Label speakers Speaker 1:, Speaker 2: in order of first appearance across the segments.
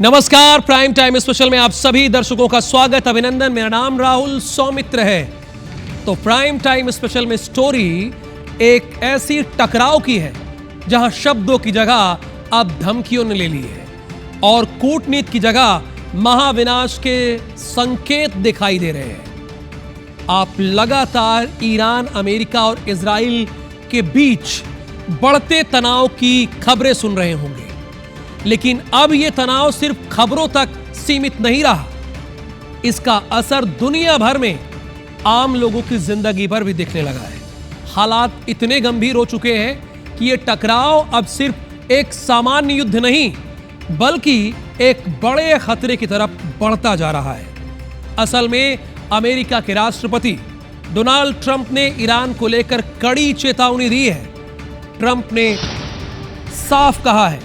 Speaker 1: नमस्कार, prime time special में आप सभी दर्शकों का स्वागत, अभिनंदन। मेरा नाम राहुल सौमित्र है। तो प्राइम टाइम स्पेशल में स्टोरी एक ऐसी टकराव की है जहां शब्दों की जगह अब धमकियों ने ले ली है और कूटनीति की जगह महाविनाश के संकेत दिखाई दे रहे हैं। आप लगातार ईरान, अमेरिका और इजराइल के बीच बढ़ते तनाव की खबरें सुन रहे होंगे, लेकिन अब यह तनाव सिर्फ खबरों तक सीमित नहीं रहा। इसका असर दुनिया भर में आम लोगों की जिंदगी पर भी दिखने लगा है। हालात इतने गंभीर हो चुके हैं कि यह टकराव अब सिर्फ एक सामान्य युद्ध नहीं, बल्कि एक बड़े खतरे की तरफ बढ़ता जा रहा है। असल में अमेरिका के राष्ट्रपति डोनाल्ड ट्रंप ने ईरान को लेकर कड़ी चेतावनी दी है। ट्रंप ने साफ कहा है,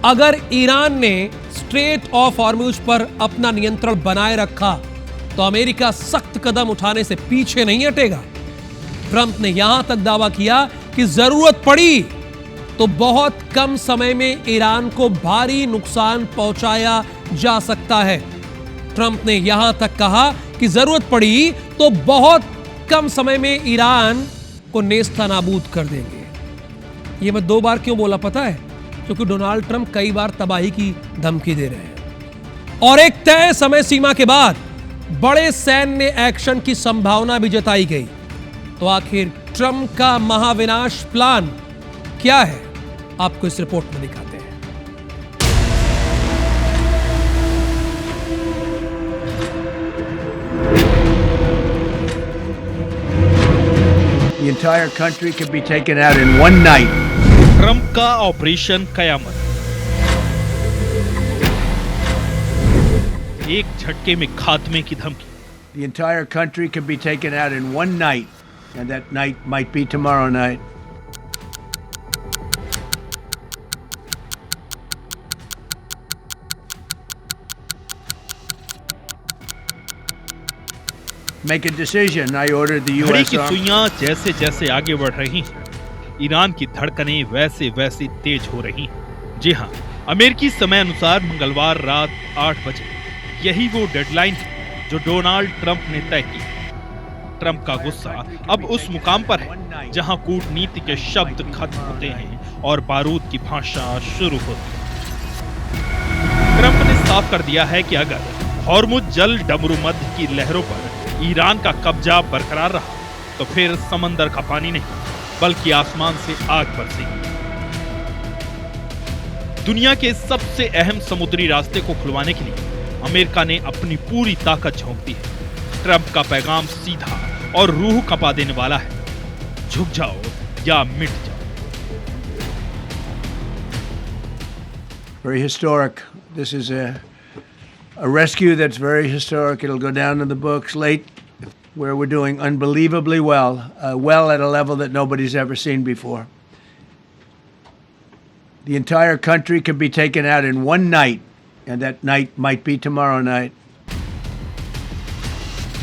Speaker 1: अगर ईरान ने स्ट्रेट ऑफ हॉर्मुज पर अपना नियंत्रण बनाए रखा तो अमेरिका सख्त कदम उठाने से पीछे नहीं हटेगा। ट्रंप ने यहां तक दावा किया कि जरूरत पड़ी तो बहुत कम समय में ईरान को भारी नुकसान पहुंचाया जा सकता है। ट्रंप ने यहां तक कहा कि जरूरत पड़ी तो बहुत कम समय में ईरान को नेस्तनाबूद कर देंगे। यह मैं 2 बार क्यों बोला पता है? क्योंकि डोनाल्ड ट्रंप कई बार तबाही की धमकी दे रहे हैं और एक तय समय सीमा के बाद बड़े सैन्य एक्शन की संभावना भी जताई गई। तो आखिर ट्रंप का महाविनाश प्लान क्या है, आपको इस रिपोर्ट में दिखाते हैं।
Speaker 2: The entire country could be taken out in one night.
Speaker 3: Trump का ऑपरेशन कयामत, एक झटके में खात्मे की धमकी।
Speaker 2: The entire country could be taken out in one night, and that night might be tomorrow night. Make a decision. I ordered the
Speaker 3: घड़ी
Speaker 2: U.S.
Speaker 3: की
Speaker 2: Army.
Speaker 3: सुइयां जैसे जैसे आगे बढ़ रही हैं, ईरान की धड़कनें वैसे वैसे तेज हो रही हैं। जी हां, अमेरिकी समय अनुसार मंगलवार रात 8 बजे यही वो डेडलाइन है जो डोनाल्ड ट्रंप ने तय की। ट्रंप का गुस्सा अब उस मुकाम पर है जहां कूटनीति के शब्द खत्म होते हैं और बारूद की भाषा शुरू होती है। ट्रंप ने साफ कर दिया है कि अगर हॉर्मुज जल डमरू मध्य की लहरों पर ईरान का कब्जा बरकरार रहा तो फिर समंदर का पानी नहीं बल्कि आसमान से आग बरसेगी। दुनिया के सबसे अहम समुद्री रास्ते को खुलवाने के लिए अमेरिका ने अपनी पूरी ताकत झोंक दी है। ट्रंप का पैगाम सीधा और रूह कंपा देने वाला है, झुक जाओ या मिट जाओ।
Speaker 2: Very historic. This is a rescue that's very historic. It'll go down in the books late, where we're doing unbelievably well, well at a level that nobody's ever seen before. The entire country could be taken out in one night, and that night might be tomorrow night.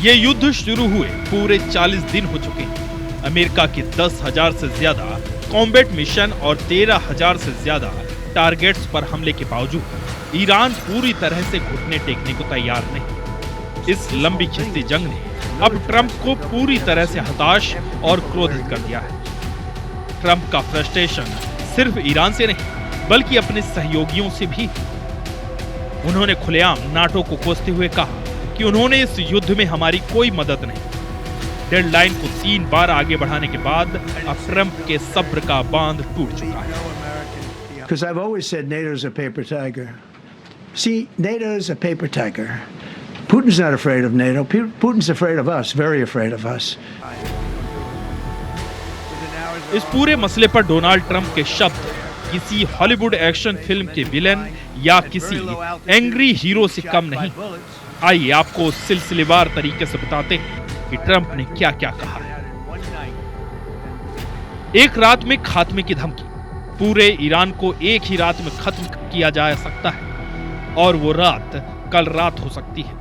Speaker 3: ये युद्ध शुरू हुए पूरे 40 दिन हो चुके हैं। America के 10,000 से ज्यादा कॉम्बैट मिशन और 13,000 से ज्यादा टारगेट्स पर हमले के बावजूद ईरान पूरी तरह से घुटने टेकने को तैयार नहीं। इस लंबी खिंचती जंग ने अब ट्रंप को पूरी तरह से हताश और क्रोधित कर दिया है। ट्रंप का फ्रस्ट्रेशन सिर्फ ईरान से नहीं बल्कि अपने सहयोगियों से भी। उन्होंने खुलेआम नाटो को कोसते हुए कहा कि उन्होंने इस युद्ध में हमारी कोई मदद नहीं। डेडलाइन को 3 बार आगे बढ़ाने के बाद अब ट्रंप के सब्र का बांध टूट चुका है।
Speaker 2: Because I've always said NATO's a paper tiger. See, NATO's a paper tiger. Putin's not afraid of NATO. Putin's afraid of us, very afraid of us.
Speaker 3: इस पूरे मसले पर डोनाल्ड ट्रंप के शब्द किसी हॉलीवुड एक्शन फिल्म के villain या किसी एंग्री हीरो से कम नहीं। आइए आपको सिलसिलेवार तरीके से बताते हैं कि ट्रंप ने क्या क्या कहा है। एक रात में खात्मे की धमकी। पूरे ईरान को एक ही रात में खत्म किया जा सकता है और वो रात कल रात हो सकती है।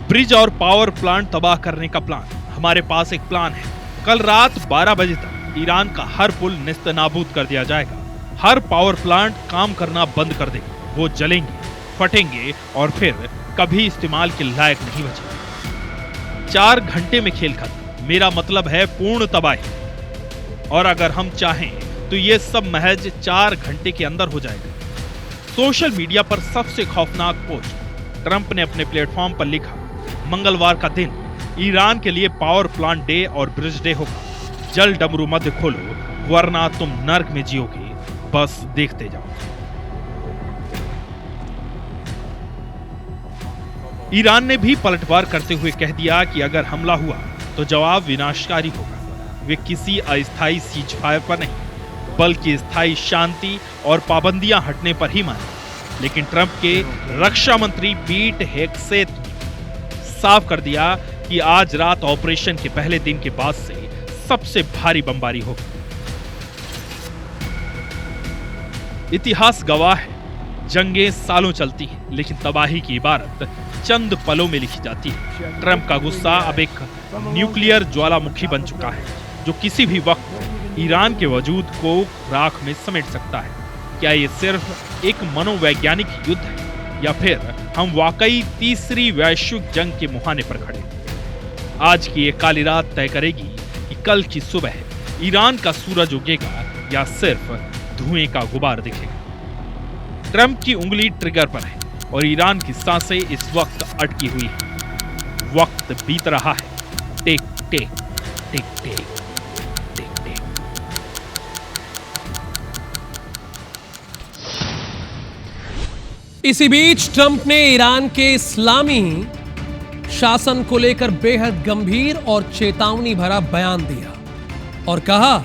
Speaker 3: ब्रिज और पावर प्लांट तबाह करने का प्लान। हमारे पास एक प्लान है। कल रात 12 बजे तक ईरान का हर पुल नेस्तनाबूद कर दिया जाएगा। हर पावर प्लांट काम करना बंद कर देगा। वो जलेंगे, फटेंगे और फिर कभी इस्तेमाल के लायक नहीं बचेंगे। 4 घंटे में खेल खत्म, मेरा मतलब है पूर्ण तबाही। और अगर हम चाहें तो ये सब महज 4 घंटे के अंदर हो जाएगा। सोशल मीडिया पर सबसे खौफनाक पोस्ट ट्रंप ने अपने प्लेटफॉर्म पर लिखा, मंगलवार का दिन ईरान के लिए पावर प्लांट डे और ब्रिज डे होगा। जल डमरू मध्य खोलो वरना तुम नर्क में जियोगे, बस देखते जाओ। ईरान ने भी पलटवार करते हुए कह दिया कि अगर हमला हुआ तो जवाब विनाशकारी होगा। वे किसी अस्थायी सीज फायर पर नहीं बल्कि स्थायी शांति और पाबंदियां हटने पर ही माने। लेकिन ट्रंप के रक्षा मंत्री पीट हेगसेथ ने साफ कर दिया कि आज रात ऑपरेशन के पहले दिन के बाद से सबसे भारी बमबारी होगी। इतिहास गवाह है, जंगें सालों चलती हैं लेकिन तबाही की इबारत चंद पलों में लिखी जाती है। ट्रंप का गुस्सा अब एक न्यूक्लियर ज्वालामुखी बन चुका है जो किसी भी वक्त ईरान के वजूद को राख में समेट सकता है। क्या ये सिर्फ एक मनोवैज्ञानिक युद्ध है या फिर हम वाकई तीसरी वैश्विक जंग के मुहाने पर खड़े? आज की ये काली रात तय करेगी कि कल की सुबह ईरान का सूरज उगेगा या सिर्फ धुएं का गुबार दिखेगा। ट्रंप की उंगली ट्रिगर पर है और ईरान की सांसें इस वक्त अटकी हुई हैं। वक्त बीत रहा है, टिक टिक टिक टिक टिक टिक।
Speaker 1: इसी बीच ट्रंप ने ईरान के इस्लामी शासन को लेकर बेहद गंभीर और चेतावनी भरा बयान दिया और कहा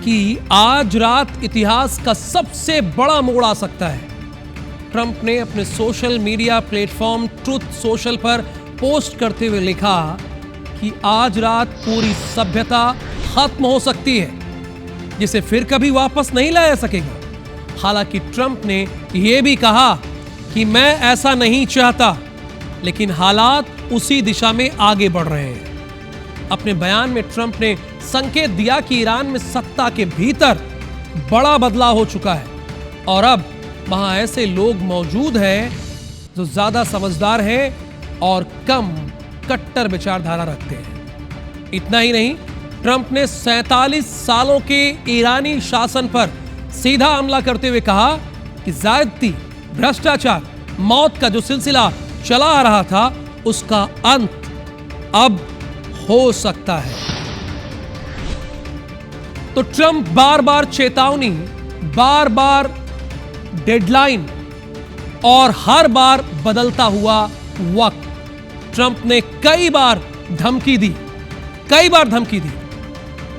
Speaker 1: कि आज रात इतिहास का सबसे बड़ा मोड़ आ सकता है। ट्रंप ने अपने social media platform truth social पर पोस्ट करते हुए लिखा कि आज रात पूरी सभ्यता खत्म हो सकती है, जिसे फिर कभी वापस नहीं लाया सकेगा। हालांकि ट्रंप ने यह भी कहा कि मैं ऐसा नहीं चाहता, लेकिन हालात उसी दिशा में आगे बढ़ रहे हैं। अपने बयान में ट्रंप ने संकेत दिया कि ईरान में सत्ता के भीतर बड़ा बदलाव हो चुका है और अब वहां ऐसे लोग मौजूद हैं जो ज्यादा समझदार हैं और कम कट्टर विचारधारा रखते हैं। इतना ही नहीं, ट्रंप ने 47 सालों के ईरानी शासन पर सीधा हमला करते हुए कहा कि ज्यादती, भ्रष्टाचार, मौत का जो सिलसिला चला आ रहा था उसका अंत अब हो सकता है। तो ट्रंप बार बार चेतावनी, बार बार डेडलाइन और हर बार बदलता हुआ वक्त। ट्रंप ने कई बार धमकी दी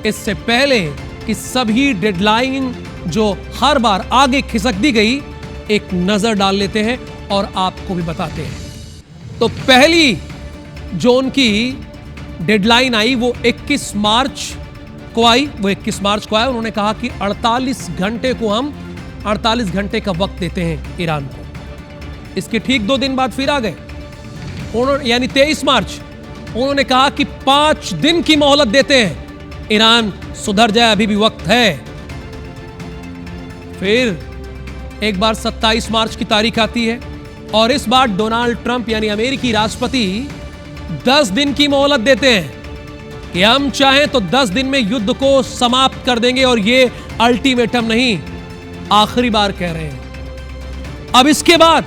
Speaker 1: इससे पहले कि सभी डेडलाइन जो हर बार आगे खिसक दी गई, एक नजर डाल लेते हैं और आपको भी बताते हैं। तो पहली जो उनकी डेडलाइन आई वो 21 मार्च को आई। उन्होंने कहा कि 48 घंटे का वक्त देते हैं ईरान को। इसके ठीक 2 दिन बाद फिर आ गए, यानी 23 मार्च। उन्होंने कहा कि 5 दिन की मोहलत देते हैं, ईरान सुधर जाए, अभी भी वक्त है। फिर एक बार 27 मार्च की तारीख आती है और इस बार डोनाल्ड ट्रंप यानी अमेरिकी राष्ट्रपति 10 दिन की मोहलत देते हैं कि हम चाहें तो 10 दिन में युद्ध को समाप्त कर देंगे, और ये अल्टीमेटम नहीं, आखिरी बार कह रहे हैं। अब इसके बाद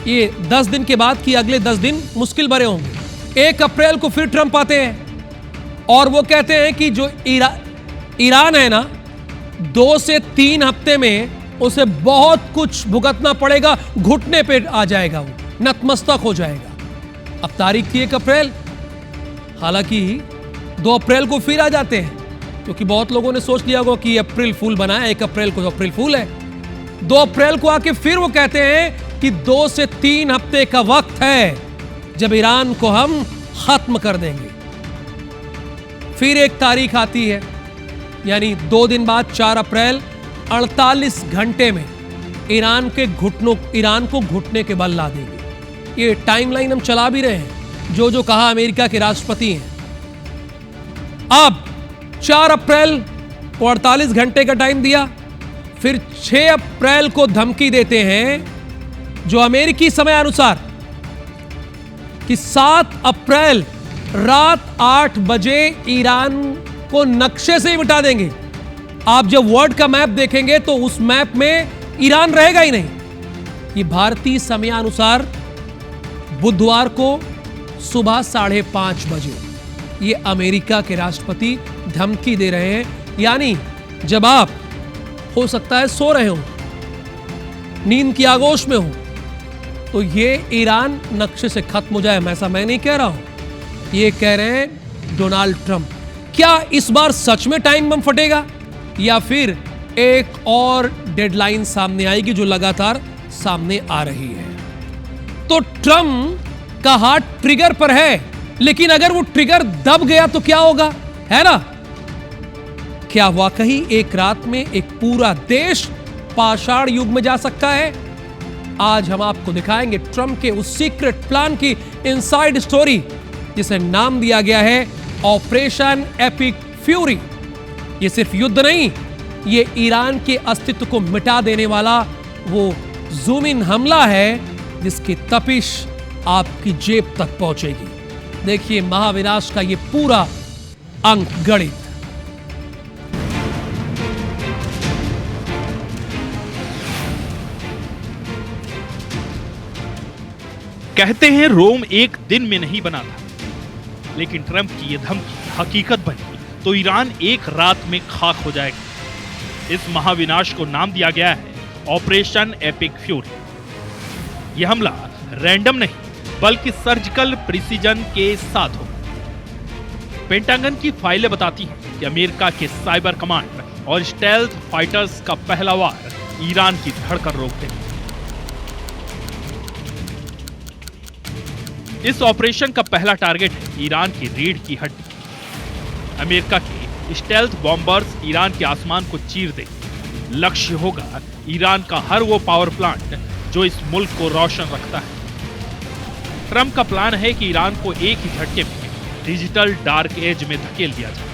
Speaker 1: ये 10 दिन के बाद की अगले 10 दिन मुश्किल भरे होंगे। 1 अप्रैल को फिर ट्रंप आते हैं और वो कहते हैं कि जो ईरान है ना, 2 से 3 हफ्ते में उसे बहुत कुछ भुगतना पड़ेगा, घुटने पे आ जाएगा, वो नतमस्तक हो जाएगा। अब तारीख थी 1 अप्रैल, हालांकि 2 अप्रैल को फिर आ जाते हैं, क्योंकि बहुत लोगों ने सोच लिया होगा कि अप्रैल फूल बनाया, 1 अप्रैल को तो अप्रैल फूल है। 2 अप्रैल को आके फिर वो कहते हैं कि 2 से 3 हफ्ते का वक्त है जब ईरान को हम खत्म कर देंगे। फिर एक तारीख आती है, यानी 2 दिन बाद 4 अप्रैल, 48 घंटे में ईरान को घुटने के बल ला देंगे। ये टाइमलाइन हम चला भी रहे हैं, जो कहा अमेरिका के राष्ट्रपति हैं। अब 4 अप्रैल को 48 घंटे का टाइम दिया, फिर 6 अप्रैल को धमकी देते हैं जो अमेरिकी समय अनुसार कि 7 अप्रैल रात 8 बजे ईरान को नक्शे से ही मिटा देंगे। आप जब वर्ल्ड का मैप देखेंगे तो उस मैप में ईरान रहेगा ही नहीं। ये भारतीय समयानुसार बुधवार को सुबह 5:30 बजे ये अमेरिका के राष्ट्रपति धमकी दे रहे हैं। यानी जब आप हो सकता है सो रहे हो, नींद की आगोश में हो, तो ये ईरान नक्शे से खत्म हो जाए। ऐसा मैं नहीं कह रहा हूं, ये कह रहे हैं डोनाल्ड ट्रंप। क्या इस बार सच में टाइम बम फटेगा या फिर एक और डेडलाइन सामने आएगी जो लगातार सामने आ रही है? तो ट्रंप का हाथ ट्रिगर पर है, लेकिन अगर वो ट्रिगर दब गया तो क्या होगा, है ना? क्या वाकई एक रात में एक पूरा देश पाषाण युग में जा सकता है? आज हम आपको दिखाएंगे ट्रंप के उस सीक्रेट प्लान की इनसाइड स्टोरी जिसे नाम दिया गया है ऑपरेशन एपिक फ्यूरी। ये सिर्फ युद्ध नहीं, ये ईरान के अस्तित्व को मिटा देने वाला वो जूम इन हमला है जिसकी तपिश आपकी जेब तक पहुंचेगी। देखिए महाविनाश का ये पूरा अंक गणित।
Speaker 3: कहते हैं रोम एक दिन में नहीं बना था, लेकिन ट्रंप की यह धमकी हकीकत बनी तो ईरान एक रात में खाक हो जाएगा। इस महाविनाश को नाम दिया गया है ऑपरेशन एपिक फ्यूरी। यह हमला रैंडम नहीं बल्कि सर्जिकल प्रिसीजन के साथ हो। पेंटागन की फाइलें बताती हैं कि अमेरिका के साइबर कमांड और स्टेल्थ फाइटर्स का पहला वार ईरान की धड़कन रोक देगा। इस ऑपरेशन का पहला टारगेट है ईरान की रीढ़ की हड्डी। अमेरिका के स्टेल्थ बॉम्बर्स ईरान के आसमान को चीर देंगे। लक्ष्य होगा ईरान का हर वो पावर प्लांट जो इस मुल्क को रोशन रखता है। ट्रंप का प्लान है कि ईरान को एक ही झटके में डिजिटल डार्क एज में धकेल दिया जाए।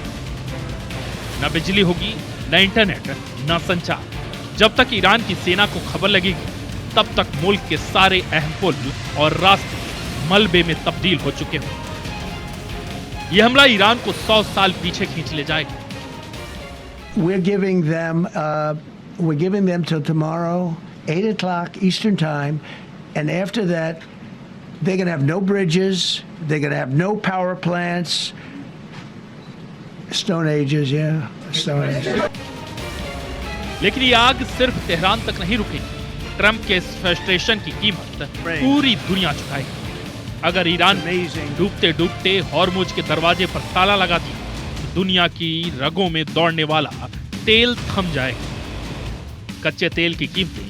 Speaker 3: न बिजली होगी, न इंटरनेट, न संचार। जब तक ईरान की सेना को खबर लगेगी तब तक मुल्क के सारे अहम पुल और रास्ते मलबे में तब्दील हो चुके हों। यह हमला ईरान को 100 साल पीछे खींच ले जाएगा।
Speaker 2: We're giving them till tomorrow, 8 o'clock Eastern time, and after that, they're going to have no bridges, they're going to have no power plants. Stone Ages, yeah, Stone Ages.
Speaker 3: लेकिन ये आग सिर्फ तेहरान तक नहीं रुकेगी। ट्रंप के इस frustration की कीमत पूरी दुनिया चुकाएगी। अगर ईरान डूबते डूबते हॉर्मुज के दरवाजे पर ताला लगा दिया तो दुनिया की रगों में दौड़ने वाला तेल थम जाएगा। कच्चे तेल की कीमतें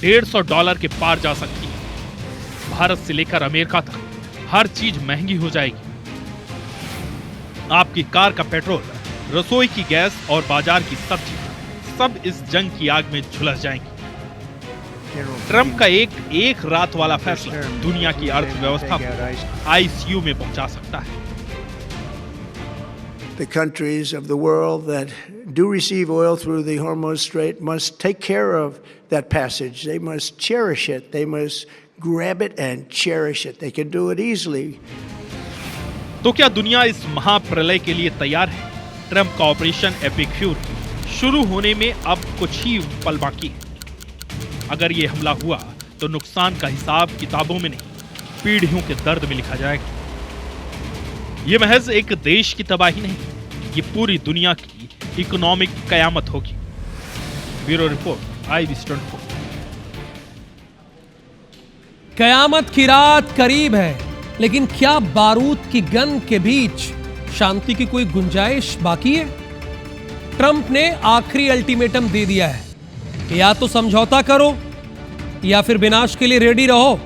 Speaker 3: $150 के पार जा सकती है। भारत से लेकर अमेरिका तक हर चीज महंगी हो जाएगी। आपकी कार का पेट्रोल, रसोई की गैस और बाजार की सब्जी सब इस जंग की आग में झुलस जाएंगी। ट्रंप का एक रात वाला फैसला दुनिया की अर्थव्यवस्था को आईसीयू में पहुंचा सकता है।
Speaker 2: The countries of the world that do receive oil through the Hormuz Strait must take care of that passage. They must cherish it. They must grab it and cherish it. They can do it easily.
Speaker 3: तो क्या दुनिया इस महाप्रलय के लिए तैयार है? Trump का operation epic fury शुरू होने में अब कुछ ही पल बाकी है। अगर ये हमला हुआ तो नुकसान का हिसाब किताबों में नहीं, पीढ़ियों के दर्द में लिखा जाएगा। ये महज एक देश की तबाही नहीं, ये पूरी दुनिया की इकोनॉमिक कयामत होगी। Bureau report, IBC24।
Speaker 1: कयामत की रात करीब है, लेकिन क्या बारूद की गन के बीच शांति की कोई गुंजाइश बाकी है? ट्रंप ने आखिरी अल्टीमेटम दे दिया है, या तो समझौता करो या फिर विनाश के लिए रेडी रहो।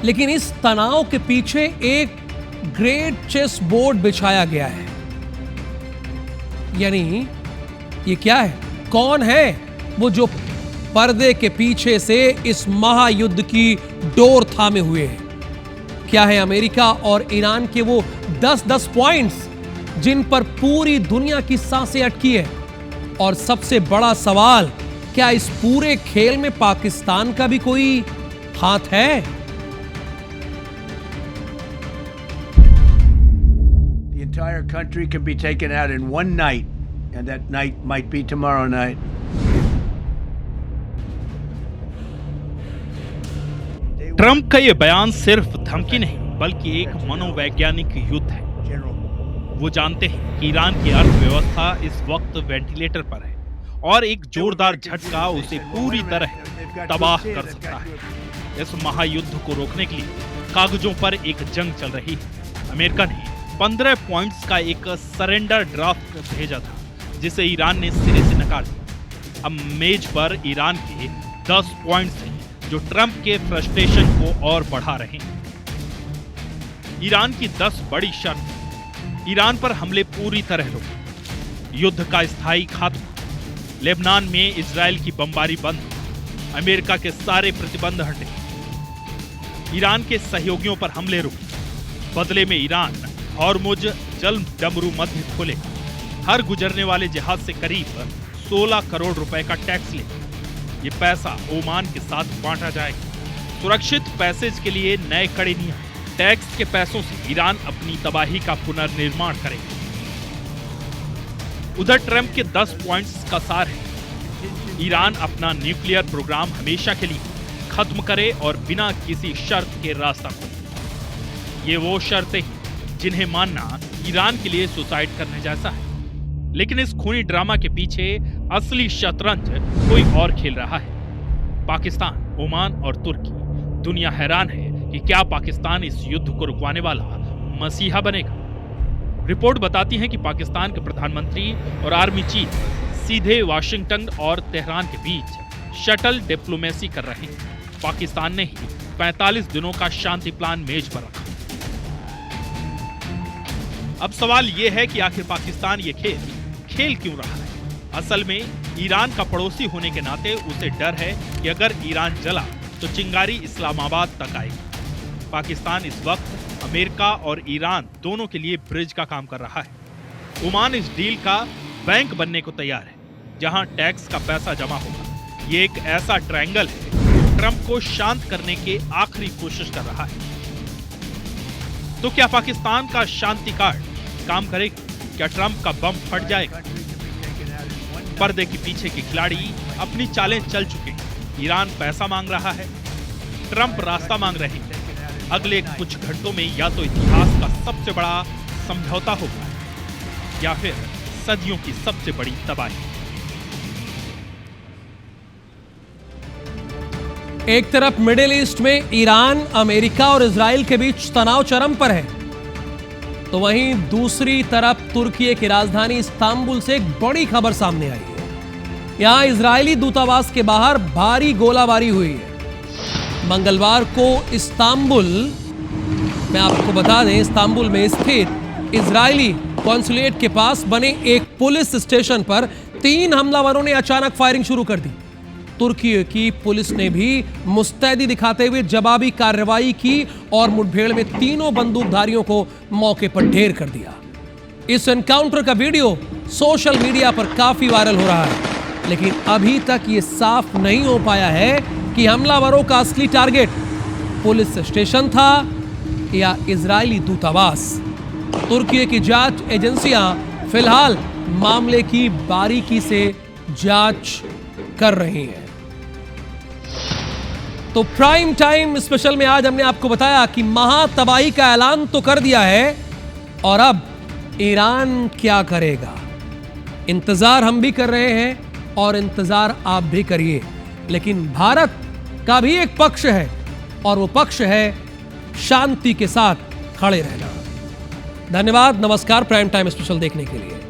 Speaker 1: लेकिन इस तनाव के पीछे एक ग्रेट चेस बोर्ड बिछाया गया है। यानी ये क्या है? कौन है वो जो पर्दे के पीछे से इस महायुद्ध की डोर थामे हुए है? क्या है अमेरिका और ईरान के वो 10-10 पॉइंट्स जिन पर पूरी दुनिया की सांसें अटकी है? और सबसे बड़ा सवाल, क्या इस पूरे खेल में पाकिस्तान का भी कोई हाथ है?
Speaker 2: The entire country can be taken out in one night, and that night might be tomorrow night.
Speaker 3: Trump का यह बयान सिर्फ धमकी नहीं बल्कि एक मनोवैज्ञानिक युद्ध है। वो जानते हैं कि ईरान की अर्थव्यवस्था इस वक्त वेंटिलेटर पर है और एक जोरदार झटका उसे पूरी तरह तबाह कर सकता है। इस महायुद्ध को रोकने के लिए कागजों पर एक जंग चल रही है। अमेरिका ने 15 पॉइंट्स का एक सरेंडर ड्राफ्ट भेजा था जिसे ईरान ने सिरे से नकार दिया। अब मेज पर ईरान के 10 पॉइंट्स हैं जो ट्रंप के फ्रस्ट्रेशन को और बढ़ा रहे हैं। ईरान की 10 बड़ी शर्त: ईरान पर हमले पूरी तरह रोके, युद्ध का स्थायी खात्मा, लेबनान में इजराइल की बमबारी बंद, अमेरिका के सारे प्रतिबंध हटे, ईरान के सहयोगियों पर हमले रुके, बदले में ईरान हॉर्मुज जल डमरू मध्य खोलेगा, हर गुजरने वाले जहाज से करीब 16 करोड़ रुपए का टैक्स लेगा। ये पैसा ओमान के साथ बांटा जाएगा। सुरक्षित पैसेज के लिए नए कड़े नियम, टैक्स के पैसों से ईरान अपनी तबाही का पुनर्निर्माण करेगा। उधर ट्रंप के 10 पॉइंट्स का सार है: ईरान अपना न्यूक्लियर प्रोग्राम हमेशा के लिए खत्म करे और बिना किसी शर्त के रास्ता खोले। ये वो शर्तें हैं जिन्हें मानना ईरान के लिए सुसाइड करने जैसा है। लेकिन इस खूनी ड्रामा के पीछे असली शतरंज कोई और खेल रहा है। पाकिस्तान, ओमान और तुर्की। दुनिया हैरान है कि क्या पाकिस्तान इस युद्ध को रुकवाने वाला मसीहा बनेगा। रिपोर्ट बताती है कि पाकिस्तान के प्रधानमंत्री और आर्मी चीफ सीधे वाशिंगटन और तेहरान के बीच शटल डिप्लोमेसी कर रहे हैं। पाकिस्तान ने ही 45 दिनों का शांति प्लान मेज पर रखा। अब सवाल यह है कि आखिर पाकिस्तान ये खेल क्यों रहा है? असल में ईरान का पड़ोसी होने के नाते उसे डर है कि अगर ईरान जला तो चिंगारी इस्लामाबाद तक आएगी। पाकिस्तान इस वक्त अमेरिका और ईरान दोनों के लिए ब्रिज का काम कर रहा है। ओमान इस डील का बैंक बनने को तैयार है जहां टैक्स का पैसा जमा होगा। ये एक ऐसा ट्रायंगल है जो ट्रंप को शांत करने की आखिरी कोशिश कर रहा है। तो क्या पाकिस्तान का शांति कार्ड काम करेगा? क्या ट्रंप का बम फट जाएगा? पर्दे के पीछे के खिलाड़ी अपनी चालें चल चुके हैं। ईरान पैसा मांग रहा है, ट्रंप रास्ता मांग रहे हैं। अगले कुछ घंटों में या तो इतिहास का सबसे बड़ा समझौता होगा या फिर सदियों की सबसे बड़ी तबाही।
Speaker 1: एक तरफ मिडिल ईस्ट में ईरान, अमेरिका और इजराइल के बीच तनाव चरम पर है, तो वहीं दूसरी तरफ तुर्की की राजधानी इस्तांबुल से एक बड़ी खबर सामने आई है। यहां इजरायली दूतावास के बाहर भारी गोलाबारी हुई है। मंगलवार को इस्तांबुल, मैं आपको बता दें, इस्तांबुल में स्थित इजरायली कॉन्सुलेट के पास बने एक पुलिस स्टेशन पर 3 हमलावरों ने अचानक फायरिंग शुरू कर दी। तुर्की की पुलिस ने भी मुस्तैदी दिखाते हुए जवाबी कार्रवाई की और मुठभेड़ में तीनों बंदूकधारियों को मौके पर ढेर कर दिया। इस एनकाउंटर का वीडियो सोशल मीडिया पर काफी वायरल हो रहा है, लेकिन अभी तक यह साफ नहीं हो पाया है कि हमलावरों का असली टारगेट पुलिस स्टेशन था या इजरायली दूतावास। तुर्की की जांच एजेंसियां फिलहाल मामले की बारीकी से जांच कर रही हैं। तो प्राइम टाइम स्पेशल में आज हमने आपको बताया कि महातबाही का ऐलान तो कर दिया है और अब ईरान क्या करेगा। इंतजार हम भी कर रहे हैं और इंतजार आप भी करिए, लेकिन भारत का भी एक पक्ष है और वो पक्ष है शांति के साथ खड़े रहना। धन्यवाद, नमस्कार। प्राइम टाइम स्पेशल देखने के लिए